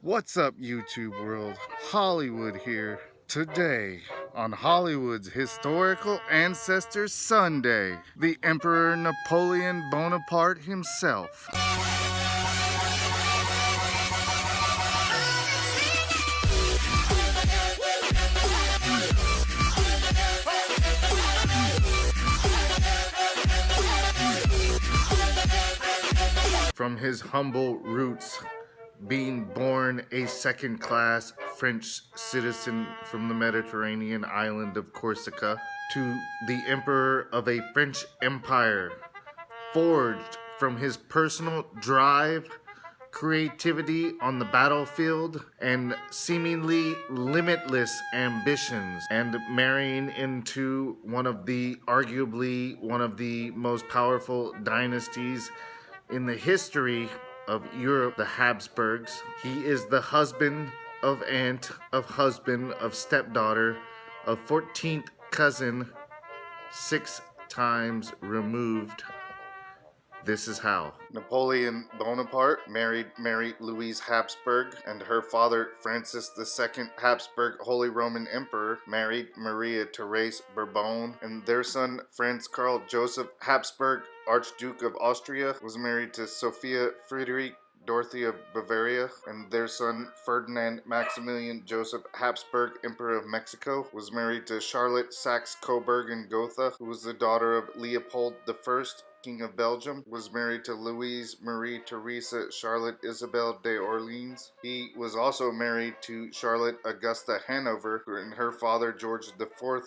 What's up, YouTube world? Hollywood here. Today, on Hollywood's Historical Ancestor Sunday, the Emperor Napoleon Bonaparte himself. From his humble roots, being born a second-class French citizen from the Mediterranean island of Corsica, to the emperor of a French empire, forged from his personal drive, creativity on the battlefield, and seemingly limitless ambitions, and marrying into arguably one of the most powerful dynasties in the history of Europe, the Habsburgs. He is the husband of aunt, of husband, of stepdaughter, of 14th cousin, 6 times removed. This is how. Napoleon Bonaparte married Mary Louise Habsburg, and her father, Francis II Habsburg, Holy Roman Emperor, married Maria Therese Bourbon, and their son, Franz Karl Joseph Habsburg, Archduke of Austria, was married to Sophia Friedrich Dorothy of Bavaria, and their son Ferdinand Maximilian Joseph Habsburg, Emperor of Mexico, was married to Charlotte Saxe-Coburg and Gotha, who was the daughter of Leopold I, King of Belgium, was married to Louise Marie Theresa Charlotte Isabel de Orleans. He was also married to Charlotte Augusta Hanover, and her father George IV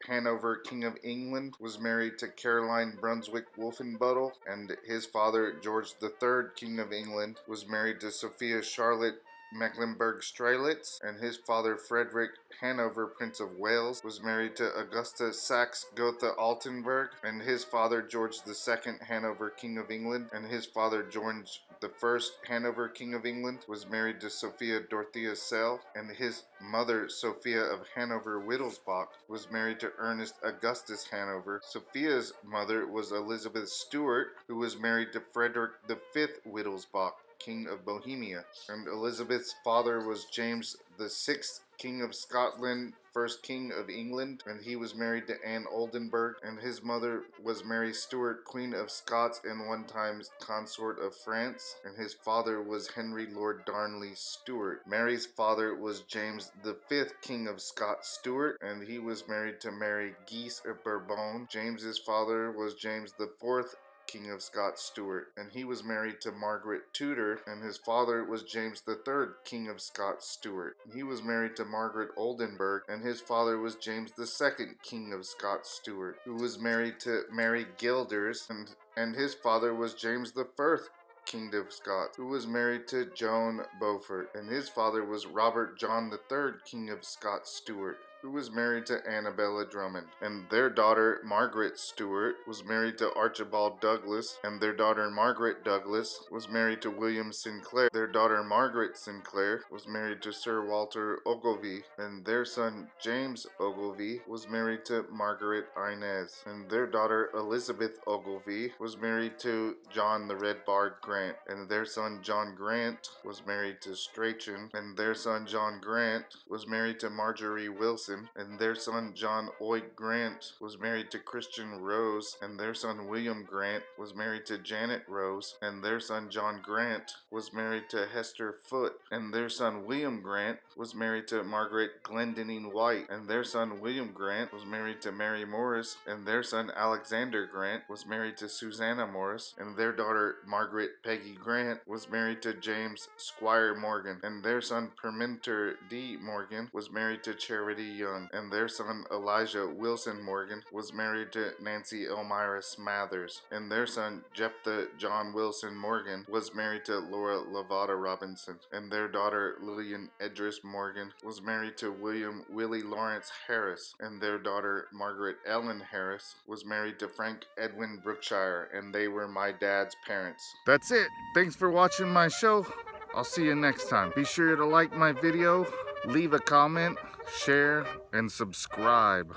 Hanover, King of England, was married to Caroline Brunswick Wolfenbüttel, and his father George III, King of England, was married to Sophia Charlotte Mecklenburg-Strelitz, and his father Frederick Hanover, Prince of Wales, was married to Augusta Saxe-Gotha-Altenburg, and his father George II Hanover, King of England, and his father George I Hanover, King of England, was married to Sophia Dorothea Sell, and his mother Sophia of Hanover-Wittelsbach was married to Ernest Augustus Hanover. Sophia's mother was Elizabeth Stuart, who was married to Frederick V Wittelsbach, King of Bohemia, and Elizabeth's father was James VI, King of Scotland, first King of England, and he was married to Anne Oldenburg, and his mother was Mary Stuart, Queen of Scots and one time consort of France, and his father was Henry Lord Darnley Stuart. Mary's father was James V, King of Scots Stuart, and he was married to Mary Guise of Bourbon. James's father was James IV, King of Scots Stuart, and he was married to Margaret Tudor, and his father was James III, King of Scots Stuart. He was married to Margaret Oldenburg, and his father was James II, King of Scots Stuart, who was married to Mary Guelders, and his father was James I, King of Scots, who was married to Joan Beaufort, and his father was Robert John III, King of Scots Stuart, who was married to Annabella Drummond, and their daughter Margaret Stuart was married to Archibald Douglas, and their daughter Margaret Douglas was married to William Sinclair. Their daughter Margaret Sinclair was married to Sir Walter Ogilvie, and their son James Ogilvie was married to Margaret Inez, and their daughter Elizabeth Ogilvie was married to John the Red Bard Grant, and their son John Grant was married to Strachan, and their son John Grant was married to Marjorie Wilson, and their son John Oyt Grant was married to Christian Rose, and their son William Grant was married to Janet Rose, and their son John Grant was married to Hester Foote, and their son William Grant was married to Margaret Glendinning White, and their son William Grant was married to Mary Morris, and their son Alexander Grant was married to Susanna Morris, and their daughter Margaret Peggy Grant was married to James Squire Morgan, and their son Perminter D. Morgan was married to Charity Young, and their son Elijah Wilson Morgan was married to Nancy Elmira Smathers, and their son Jephthah John Wilson Morgan was married to Laura Lavada Robinson, and their daughter Lillian Edris Morgan was married to William Willie Lawrence Harris, and their daughter Margaret Ellen Harris was married to Frank Edwin Brookshire, and they were my dad's parents. That's it. Thanks for watching my show. I'll see you next time. Be sure to like my video, leave a comment, share, and subscribe.